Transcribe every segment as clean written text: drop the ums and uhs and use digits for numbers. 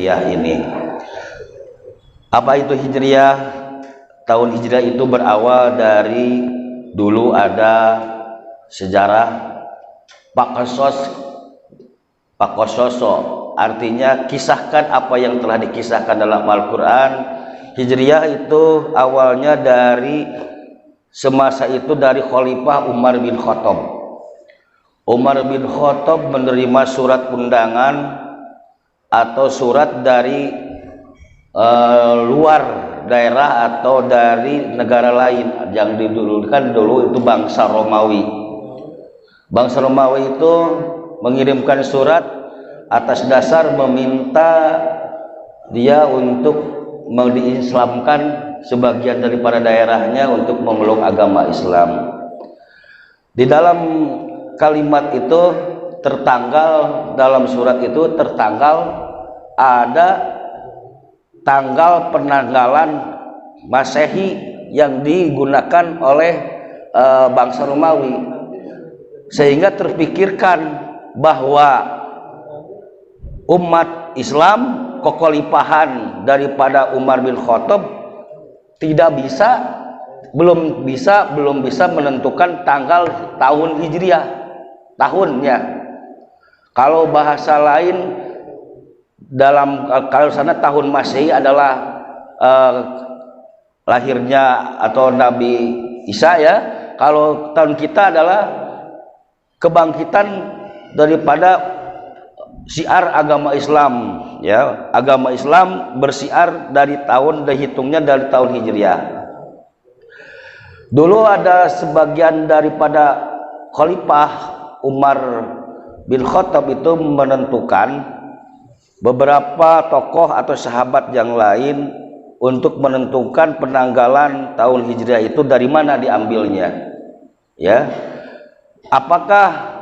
Hijriyah ini. Apa itu Hijriyah? Tahun Hijriyah itu berawal dari dulu ada sejarah Pakososo, artinya kisahkan apa yang telah dikisahkan dalam Al-Quran. Hijriyah itu awalnya dari semasa itu dari Khalifah Umar bin Khattab. Umar bin Khattab menerima surat undangan atau surat dari luar daerah atau dari negara lain yang didulukan dulu itu bangsa Romawi. Bangsa Romawi itu mengirimkan surat atas dasar meminta dia untuk diislamkan sebagian daripada daerahnya untuk memeluk agama Islam. Di dalam kalimat itu tertanggal, dalam surat itu tertanggal ada tanggal penanggalan Masehi yang digunakan oleh bangsa Romawi, sehingga terpikirkan bahwa umat Islam, kekhalifahan daripada Umar bin Khattab belum bisa menentukan tanggal tahun Hijriyah, tahunnya. Kalau bahasa lain kalau sana tahun Masehi adalah lahirnya atau Nabi Isa, ya. Kalau tahun kita adalah kebangkitan daripada syiar agama Islam, ya. Agama Islam bersiar dari tahun, dihitungnya dari tahun Hijriyah. Dulu ada sebagian daripada Khalifah Umar bin Khattab itu menentukan beberapa tokoh atau sahabat yang lain untuk menentukan penanggalan tahun Hijriah itu dari mana diambilnya, ya. Apakah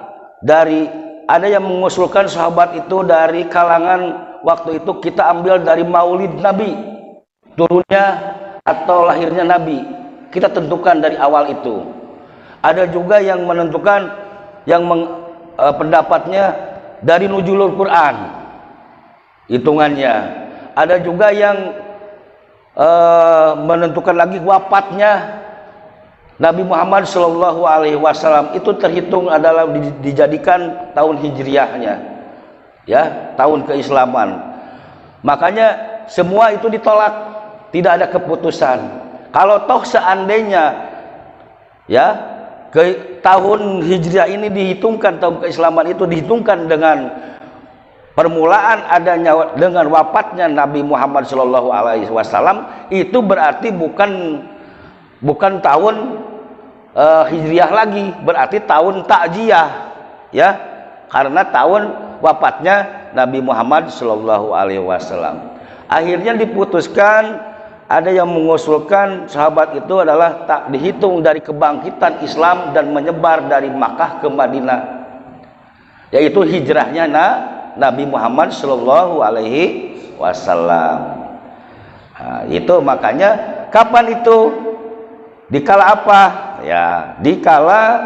ada yang mengusulkan sahabat itu dari kalangan waktu itu kita ambil dari Maulid Nabi, turunnya atau lahirnya Nabi, kita tentukan dari awal itu. Ada juga yang menentukan pendapatnya dari nuzulul Quran, hitungannya. Ada juga yang menentukan lagi wafatnya Nabi Muhammad SAW, itu terhitung adalah dijadikan tahun Hijriyahnya, ya, tahun keislaman. Makanya semua itu ditolak, tidak ada keputusan. Kalau toh seandainya, ya, tahun Hijriyah ini dihitungkan, tahun keislaman itu dihitungkan dengan permulaan adanya dengan wafatnya Nabi Muhammad SAW, itu berarti bukan tahun Hijriyah lagi, berarti tahun takjiyah, ya, karena tahun wafatnya Nabi Muhammad SAW. Akhirnya diputuskan, ada yang mengusulkan sahabat itu adalah tak dihitung dari kebangkitan Islam dan menyebar dari Makkah ke Madinah, yaitu hijrahnya Nabi Muhammad SAW. Itu makanya kapan itu? Dikala apa? Ya, dikala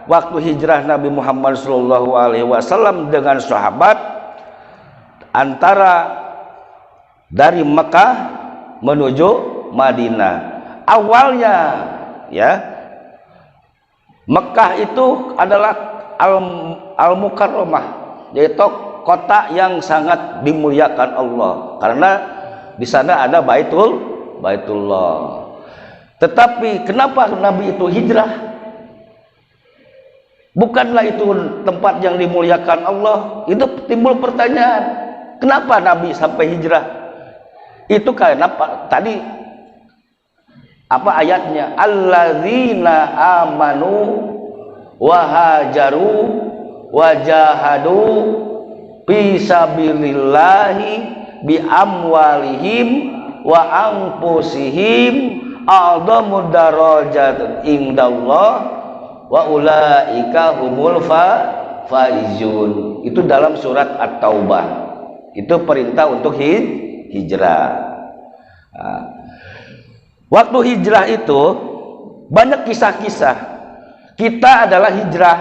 waktu hijrah Nabi Muhammad SAW dengan sahabat antara dari Mekah menuju Madinah. Awalnya, ya, Mekah itu adalah Al-Mukarramah, yaitu kota yang sangat dimuliakan Allah, karena di sana ada Baitullah. Tetapi kenapa Nabi itu hijrah? Bukanlah itu tempat yang dimuliakan Allah? Itu timbul pertanyaan, kenapa Nabi sampai hijrah? Itu karena tadi apa ayatnya? Alladzina amanu wa hajaru wa jahadu fi sabilillahi bi amwalihim wa anfusihim a'dhamu darajatan indallah wa ulaika humul faizun. Itu dalam surat At-Taubah. Itu perintah untuk hijrah. Waktu hijrah itu banyak kisah-kisah. Kita adalah hijrah.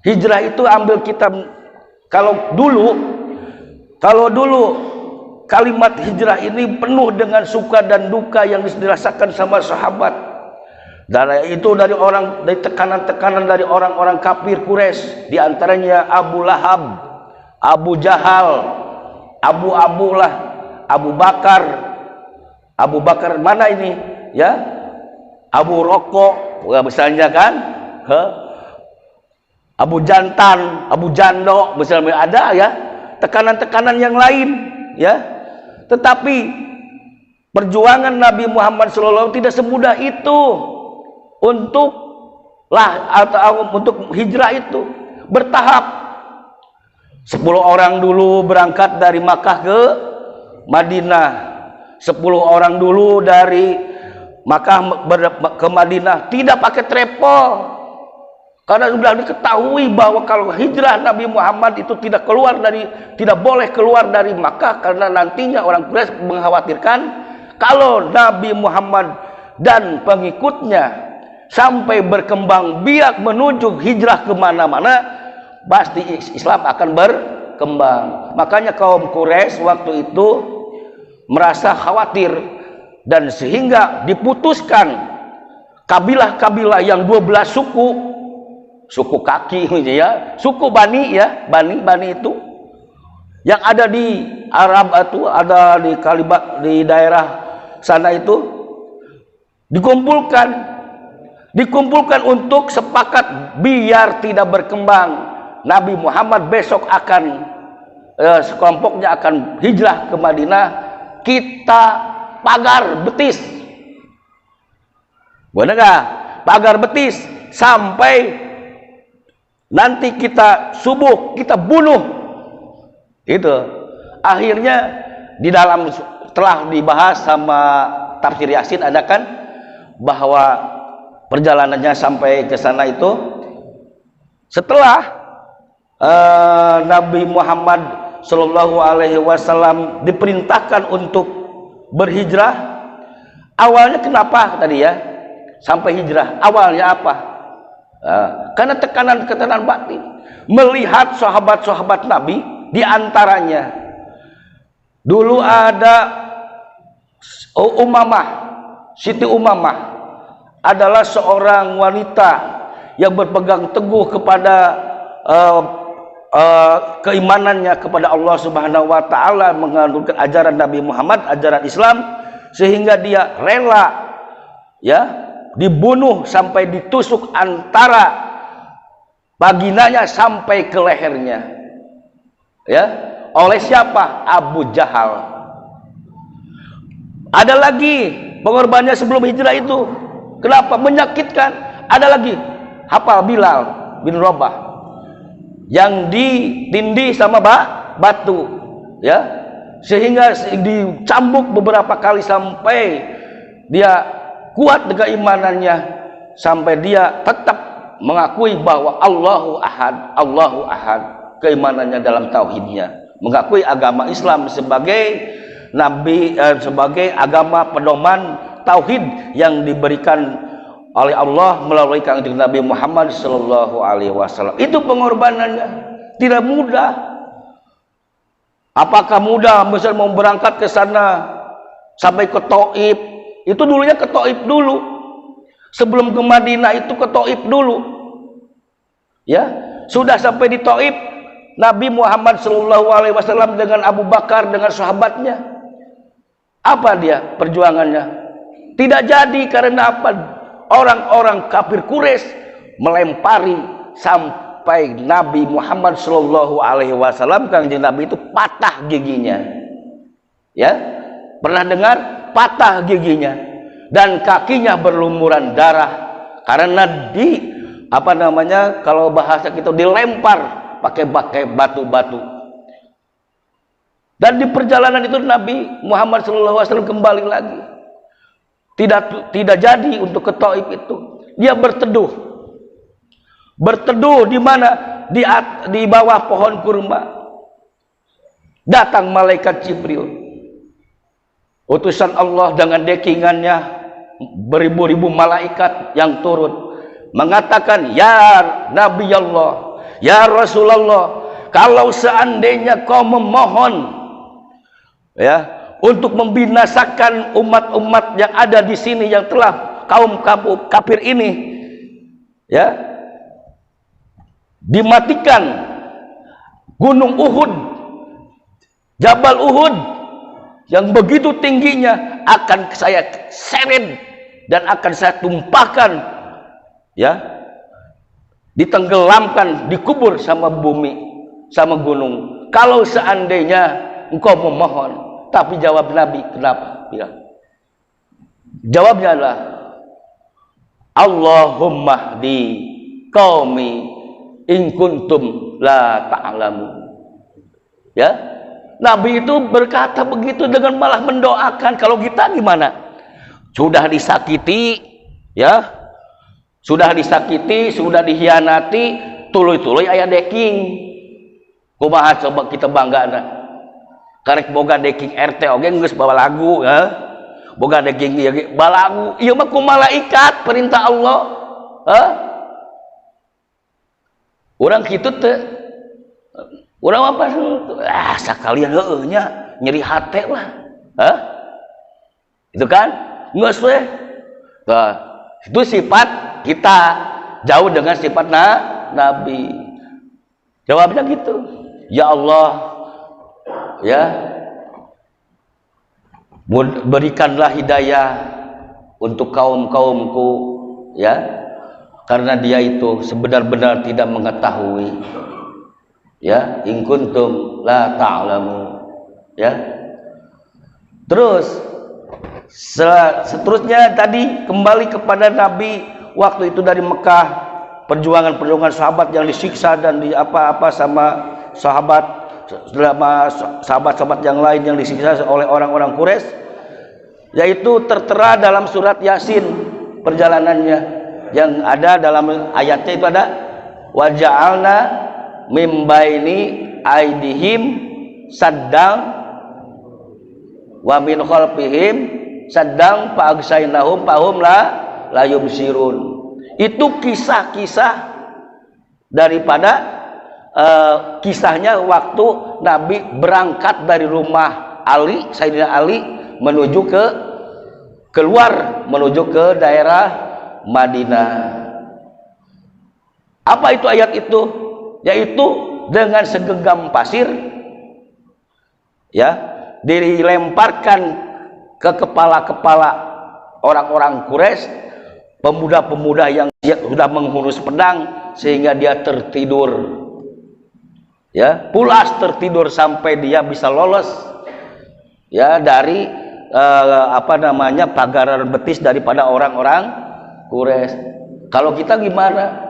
Hijrah itu ambil kita, kalau dulu kalimat hijrah ini penuh dengan suka dan duka yang dirasakan sama sahabat. Dan itu dari tekanan-tekanan dari orang-orang kafir Quraisy, di antaranya Abu Lahab, Abu Jahal, Abu lah, Abu Bakar. Abu Bakar mana ini? Ya, Abu Rokok, misalnya kan? Abu Jantan, Abu Jando, misalnya ada ya. Tekanan-tekanan yang lain, ya. Tetapi perjuangan Nabi Muhammad SAW tidak semudah itu untuk hijrah itu, bertahap. 10 orang dulu berangkat dari Makkah ke Madinah, 10 orang dulu dari Makkah ke Madinah tidak pakai travel, karena sudah diketahui bahwa kalau hijrah Nabi Muhammad itu tidak boleh keluar dari Makkah, karena nantinya orang Quraisy mengkhawatirkan kalau Nabi Muhammad dan pengikutnya sampai berkembang biak menuju hijrah kemana-mana, pasti Islam akan berkembang. Makanya kaum Quraisy waktu itu merasa khawatir, dan sehingga diputuskan kabilah-kabilah yang 12 suku kaki ya, suku Bani ya, Bani itu yang ada di Arab itu, ada di Kalibat, di daerah sana itu dikumpulkan untuk sepakat biar tidak berkembang. Nabi Muhammad besok akan sekelompoknya akan hijrah ke Madinah, kita pagar betis, benar nggak? Pagar betis sampai nanti kita subuh kita bunuh. Itu akhirnya di dalam, telah dibahas sama tafsir Yasin, ada kan bahwa perjalanannya sampai ke sana itu setelah Nabi Muhammad Shallallahu Alaihi Wasallam diperintahkan untuk berhijrah. Awalnya kenapa tadi ya sampai hijrah? Awalnya apa? Karena tekanan batin, melihat sahabat-sahabat Nabi, di antaranya dulu ada Siti Umamah adalah seorang wanita yang berpegang teguh kepada keimanannya kepada Allah Subhanahu wa taala, menganutkan ajaran Nabi Muhammad, ajaran Islam, sehingga dia rela ya dibunuh sampai ditusuk antara vaginanya sampai ke lehernya, ya, oleh siapa? Abu Jahal. Ada lagi pengorbanannya sebelum hijrah itu, kenapa menyakitkan? Ada lagi, hafal Bilal bin Rabah yang ditindih sama batu, ya, sehingga dicambuk beberapa kali sampai dia kuat dengan imanannya, sampai dia tetap mengakui bahwa Allahu Ahad, keimanannya dalam tauhidnya, mengakui agama Islam sebagai sebagai agama pedoman tauhid yang diberikan oleh Allah melalui kanjeng Nabi Muhammad Sallallahu Alaihi Wasallam. Itu pengorbanannya tidak mudah. Apakah mudah misalnya mau berangkat ke sana sampai ke Taif? Itu dulunya ke Taif dulu. Sebelum ke Madinah itu ke Taif dulu. Ya, sudah sampai di Taif, Nabi Muhammad Sallallahu Alaihi Wasallam dengan Abu Bakar dengan sahabatnya. Apa dia perjuangannya? Tidak jadi karena apa? Orang-orang kafir Quraisy melempari sampai Nabi Muhammad Shallallahu Alaihi Wasallam, kanjeng Nabi itu patah giginya. Ya, pernah dengar? Patah giginya dan kakinya berlumuran darah karena kalau bahasa kita dilempar pakai batu-batu. Dan di perjalanan itu Nabi Muhammad SAW kembali lagi. Tidak jadi untuk ke Taif itu. Dia berteduh. Berteduh di mana? Di bawah pohon kurma. Datang malaikat Jibril, utusan Allah dengan dekingannya, beribu-ribu malaikat yang turun, mengatakan, ya Nabi Allah, ya Rasulullah, kalau seandainya kau memohon ya, untuk membinasakan umat-umat yang ada di sini, yang telah kaum kafir ini, ya, dimatikan. Gunung Uhud, Jabal Uhud yang begitu tingginya akan saya seret dan akan saya tumpahkan, ya, ditenggelamkan, dikubur sama bumi, sama gunung. Kalau seandainya engkau memohon. Tapi jawab Nabi, kenapa? Ya. Jawabnya adalah Allahumma di qaumi in kuntum la ta'lamu. Ya, Nabi itu berkata begitu dengan malah mendoakan. Kalau kita gimana? Sudah disakiti, ya, sudah disakiti, sudah dihianati, tuluy-tuluy aya deking. Kumaha coba kita bangga? Karek boga deking RT oge geus bawa lagu, ya. Boga deking ieu ge balagu. Ieu mah ku malaikat perintah Allah. Hah? Urang kitu teh. Urang apa sakalian heueuh nya nyeri hate lah. Hah? Itu kan? Geus we. Nah, itu sifat kita jauh dengan sifat Nabi. Jawabnya gitu. Ya Allah, ya, berikanlah hidayah untuk kaum-kaumku, ya, karena dia itu sebenar-benar tidak mengetahui, ya, in kuntum la ta'lamu, ya. Terus seterusnya tadi kembali kepada Nabi waktu itu dari Mekah, perjuangan sahabat yang disiksa dan di apa-apa sama sahabat-sahabat yang lain yang disiksa oleh orang-orang Quraisy, yaitu tertera dalam surat Yasin perjalanannya, yang ada dalam ayatnya itu ada waja'alna mim baini aidihim saddang wa min khalfihim saddang fa agsainahum fahum la yubsirun. Itu kisah-kisah daripada kisahnya waktu Nabi berangkat dari rumah Ali, Sayyidina Ali, menuju menuju ke daerah Madinah. Apa itu ayat itu? Yaitu dengan segenggam pasir, ya, dilemparkan ke kepala-kepala orang-orang Quraisy, pemuda-pemuda yang sudah menghunus pedang, sehingga dia tertidur, ya, pulas tertidur sampai dia bisa lolos, ya, dari pagaran betis daripada orang-orang Quraisy. Kalau kita gimana?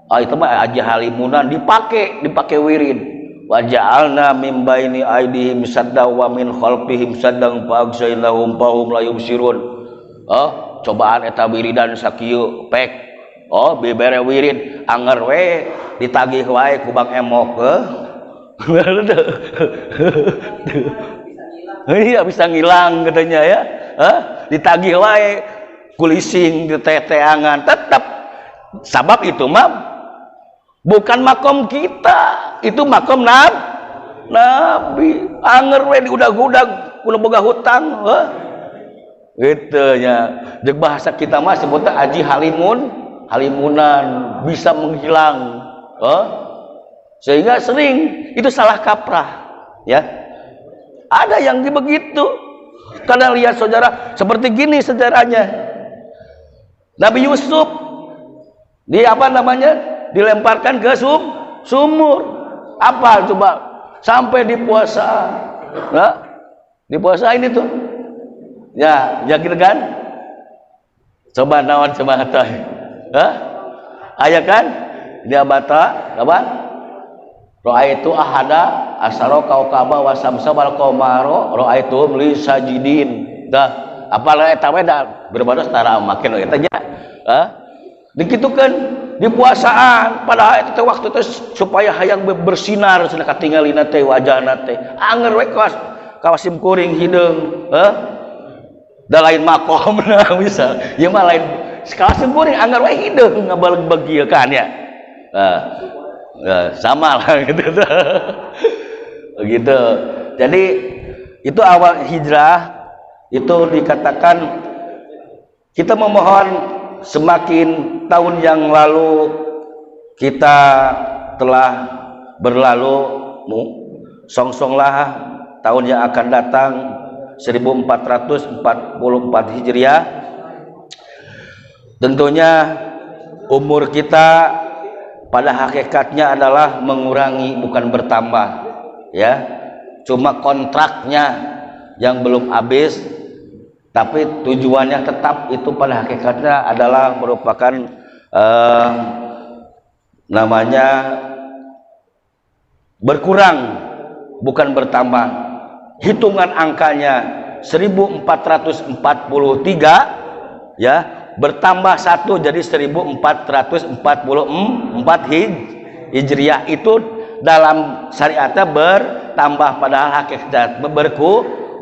Itu mah aja halimunan, dipakai wirid. Waja'alna mim baini aidihim sadda wa min khalfihim saddan fa agsainahum fahum la yubsirun. Cobaan eta wiridan sakieu pek. Bibere wirid anger we ditagih wae ku Bang Emok. Iya bisa ngilang katanya, ya. Ditagih wae kulising teteangan, tetap sabab itu mah bukan makom kita, itu makom Nabi. Anger we diudag-udag kudu boga hutang, gitu nya. Jeung bahasa kita mah sebutna aji halimunan, bisa menghilang, sehingga sering itu salah kaprah, ya. Ada yang begitu. Kadang lihat saudara seperti gini sejarahnya. Nabi Yusuf dilemparkan ke sumur. Apa coba? Sampai dipuasa. Nah, dipuasain itu. Ya gitu kan? Coba nawan coba hatah. Aya kan? Dia bata apa? Ra'aitu ahada asaro kaukaba wa samsa wal qamara ra'aitu li sajidin. Tah, apalah eta we da berbeda setara makin eta nya. Dikitukeun di puasaan pada eta waktu teh supaya hayang bersinar cenah katingalina teh wajahna teh. Anger we kawasim kuring hideung, da lain makomna misal. Ieu mah lain kawasim kuring anger we hideung ngabaleg-begieu kan ya. Sama lah gitu. Begitu. Jadi itu awal hijrah, itu dikatakan kita memohon semakin tahun yang lalu kita telah berlalu, songsonglah tahun yang akan datang 1444 Hijriah. Tentunya umur kita pada hakikatnya adalah mengurangi, bukan bertambah, ya. Cuma kontraknya yang belum habis, tapi tujuannya tetap itu pada hakikatnya adalah merupakan namanya berkurang, bukan bertambah. Hitungan angkanya 1443, ya, bertambah 1 jadi 1444 Hijriah. Itu dalam syariatnya bertambah, padahal hakikat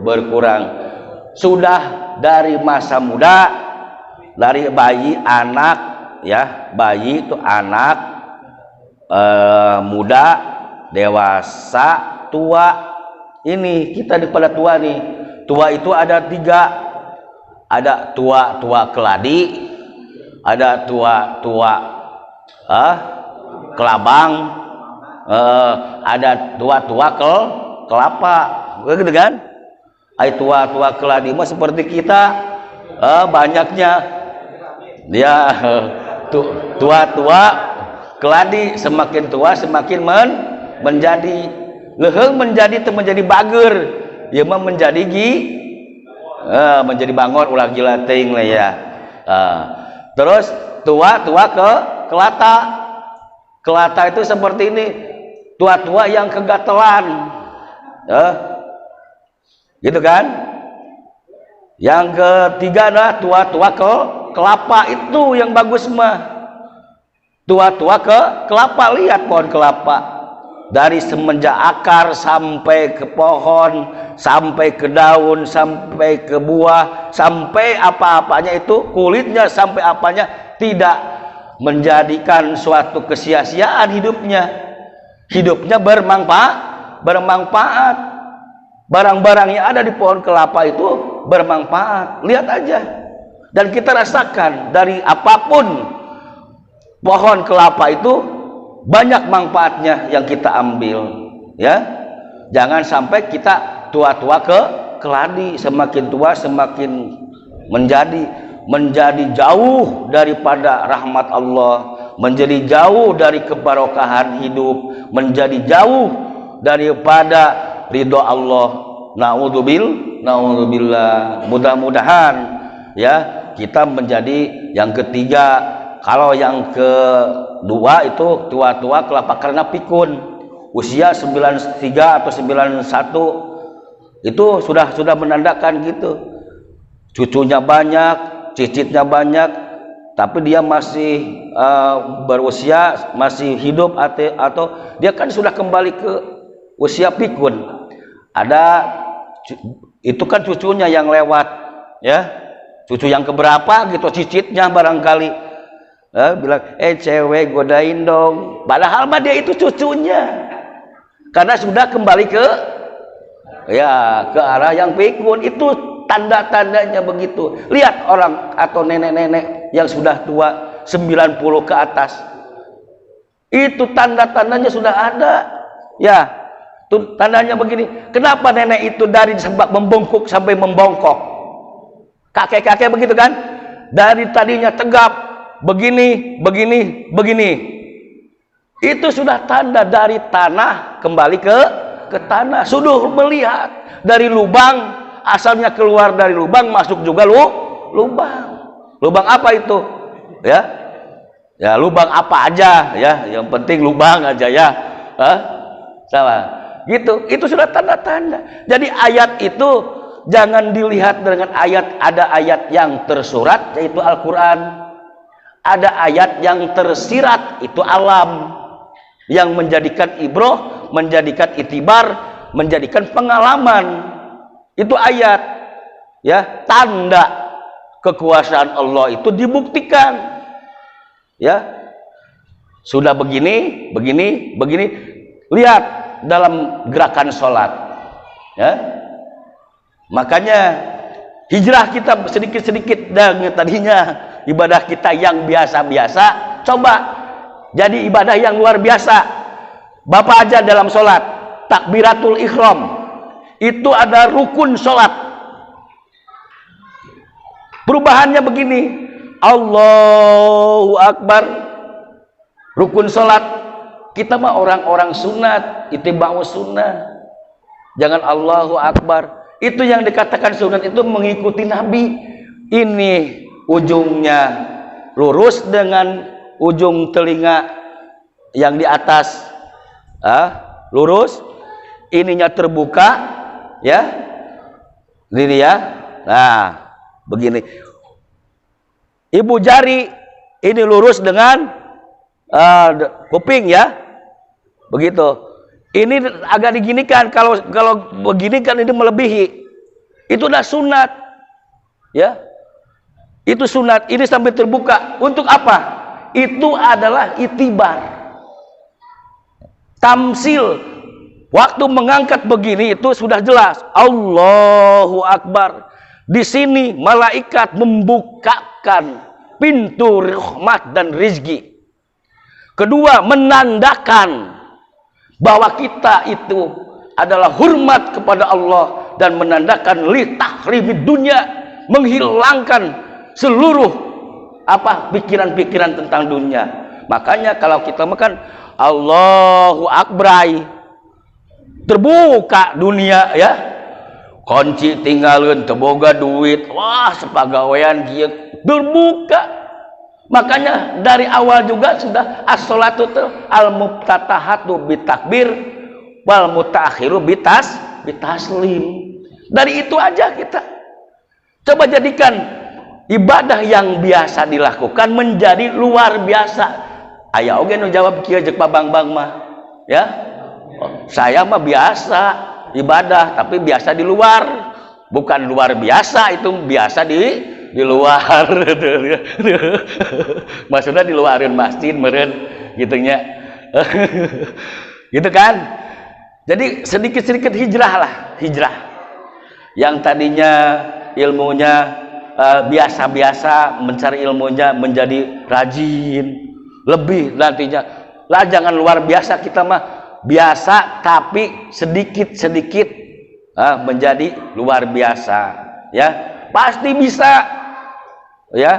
berkurang. Sudah dari masa muda, dari bayi, anak, ya, bayi itu anak, muda, dewasa, tua. Ini kita pada tua nih. Tua itu ada 3. Ada tua keladi, ada tua kelabang, ada tua kelapa, gitu kan? Tua keladi mah seperti kita, banyaknya dia tua keladi, semakin tua semakin menjadi leheng, menjadi bager, ya mah menjadi menjadi bangor ulah gila teuing lah ya. Terus tua ke kelata itu seperti ini, tua yang kegatelan, gitu kan. Yang ketiga adalah tua ke kelapa, itu yang bagus mah. Tua ke kelapa, lihat pohon kelapa dari semenjak akar sampai ke pohon, sampai ke daun, sampai ke buah, sampai apa-apanya itu, kulitnya sampai apanya, tidak menjadikan suatu kesia-siaan hidupnya bermanfaat. Barang-barang yang ada di pohon kelapa itu bermanfaat, lihat aja. Dan kita rasakan dari apapun pohon kelapa itu banyak manfaatnya yang kita ambil, ya. Jangan sampai kita tua ke keladi, semakin tua semakin menjadi jauh daripada rahmat Allah, menjadi jauh dari kebarokahan hidup, menjadi jauh daripada ridho Allah. Naudzubillah. Mudah-mudahan ya kita menjadi yang ketiga. Kalau yang kedua itu tua kelapa karena pikun, usia 93 atau 91 itu sudah menandakan gitu. Cucunya banyak, cicitnya banyak, tapi dia masih berusia, masih hidup, atau dia kan sudah kembali ke usia pikun. Ada itu kan cucunya yang lewat, ya, cucu yang keberapa gitu, cicitnya barangkali bilang, cewek godain dong, padahal mah dia itu cucunya, karena sudah kembali ke arah yang pikun. Itu tanda-tandanya begitu. Lihat orang atau nenek-nenek yang sudah tua 90 ke atas, itu tanda-tandanya sudah ada, ya. Itu tandanya begini. Kenapa nenek itu dari sebab membungkuk sampai membongkok? Kakek-kakek begitu kan, dari tadinya tegap begini, itu sudah tanda dari tanah kembali ke tanah. Sudah melihat dari lubang, asalnya keluar dari lubang, masuk juga lubang apa itu, ya lubang apa aja, ya yang penting lubang aja, ya sama gitu. Itu sudah tanda-tanda. Jadi ayat itu jangan dilihat dengan ayat. Ada ayat yang tersurat, yaitu Al-Quran. Ada ayat yang tersirat, itu alam, yang menjadikan ibroh, menjadikan itibar, menjadikan pengalaman. Itu ayat, ya, tanda kekuasaan Allah itu dibuktikan, ya. Sudah begini. Lihat dalam gerakan sholat, ya. Makanya hijrah kita sedikit-sedikit dan tadinya ibadah kita yang biasa-biasa, coba jadi ibadah yang luar biasa. Bapak aja dalam sholat, takbiratul ihram itu ada rukun sholat. Perubahannya begini, Allahu Akbar, rukun sholat. Kita mah orang-orang sunat, itibau sunnah. Jangan Allahu Akbar. Itu yang dikatakan sunat itu mengikuti Nabi. Ini ujungnya lurus dengan ujung telinga yang di atas lurus, ininya terbuka, ya. Ini ya. Nah, begini. Ibu jari ini lurus dengan kuping, ya. Begitu. Ini agak diginikan, kalau begini kan ini melebihi. Itu udah sunat. Ya. Itu sunat, ini sampai terbuka. Untuk apa? Itu adalah itibar. Tamsil. Waktu mengangkat begini itu sudah jelas. Allahu Akbar. Di sini malaikat membukakan pintu rahmat dan rizki. Kedua, menandakan bahwa kita itu adalah hormat kepada Allah dan menandakan li tahrimid dunya, menghilangkan seluruh pikiran-pikiran tentang dunia. Makanya kalau kita makan Allahu Akbar, terbuka dunia, ya. Kunci tinggalin teboga duit, wah sepagawean kieu terbuka. Makanya dari awal juga sudah as-sholatu al-muftatahatu bitakbir wal mutaakhiru bitaslim. Dari itu aja kita coba jadikan ibadah yang biasa dilakukan menjadi luar biasa. Aya oge nu jawab kieu jeung Babang mah, ya. Saya mah biasa ibadah, tapi biasa di luar. Bukan luar biasa, itu biasa di luar. Maksudnya di luarin masjid meren gitunya. Gitu kan. Jadi sedikit-sedikit hijrah lah, hijrah. Yang tadinya ilmunya biasa-biasa, mencari ilmunya menjadi rajin, lebih nantinya. Lah jangan luar biasa, kita mah biasa tapi sedikit-sedikit menjadi luar biasa, ya. Pasti bisa. Ya,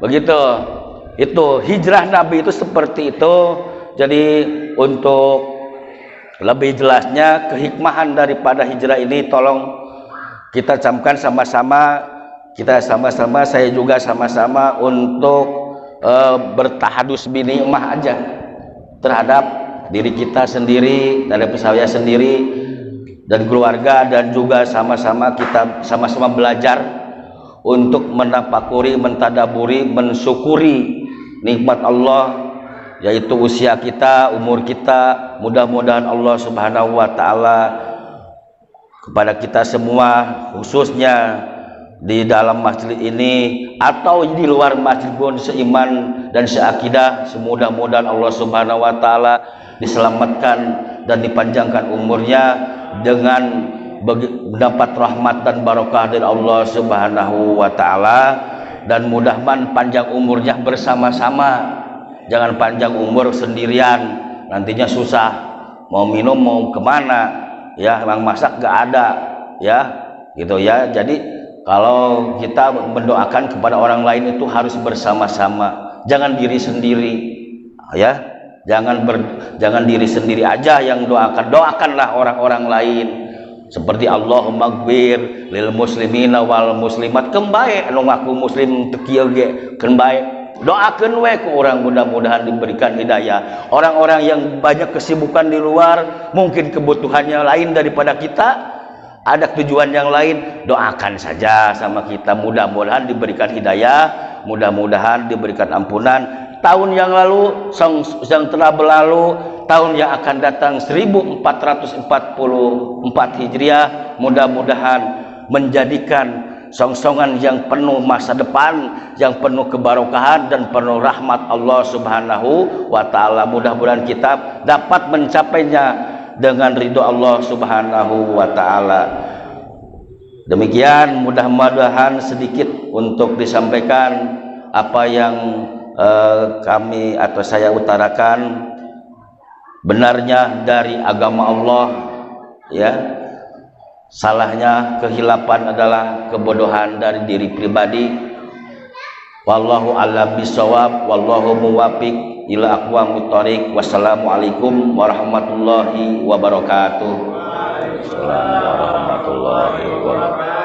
begitu. Itu hijrah Nabi itu seperti itu. Jadi untuk lebih jelasnya kehikmahan daripada hijrah ini tolong kita camkan sama-sama, saya juga sama-sama untuk bertahadus binikmah aja terhadap diri kita sendiri, terhadap saya sendiri dan keluarga, dan juga sama-sama kita sama-sama belajar untuk menapakuri, mentadaburi, mensyukuri nikmat Allah, yaitu usia kita, umur kita. Mudah-mudahan Allah Subhanahu wa taala kepada kita semua, khususnya di dalam masjid ini atau di luar masjid pun, seiman dan seakidah, semudah-mudahan Allah Subhanahu wa taala diselamatkan dan dipanjangkan umurnya dengan mendapat rahmat dan barokah dari Allah Subhanahu wa taala, dan mudah-mudahan panjang umurnya bersama-sama. Jangan panjang umur sendirian, nantinya susah. Mau minum mau kemana, ya, yang masak gak ada, ya, gitu ya. Jadi kalau kita mendoakan kepada orang lain itu harus bersama-sama, jangan diri sendiri, ya. Jangan diri sendiri aja yang doakanlah orang-orang lain. Seperti Allahumma gfir lil muslimina wal muslimat, kembae anu ngaku muslim teu kieu ge kembae, doakeun we ku orang, mudah-mudahan diberikan hidayah. Orang-orang yang banyak kesibukan di luar, mungkin kebutuhannya lain daripada kita, ada tujuan yang lain, doakan saja sama kita, mudah-mudahan diberikan hidayah, mudah-mudahan diberikan ampunan. Tahun yang lalu yang telah berlalu, tahun yang akan datang 1444 Hijriah, mudah-mudahan menjadikan songsongan yang penuh masa depan, yang penuh kebarokahan dan penuh rahmat Allah Subhanahu wa taala. Mudah-mudahan kita dapat mencapainya dengan ridho Allah Subhanahu wa taala. Demikian mudah-mudahan sedikit untuk disampaikan apa yang kami atau saya utarakan benarnya dari agama Allah, ya. Salahnya, kehilapan adalah kebodohan dari diri pribadi. Wallahu a'lam bishawab, wallahu muwaffiq ila aqwamit thoriq. Wassalamualaikum warahmatullahi wabarakatuh. Waalaikumsalam warahmatullahi wabarakatuh.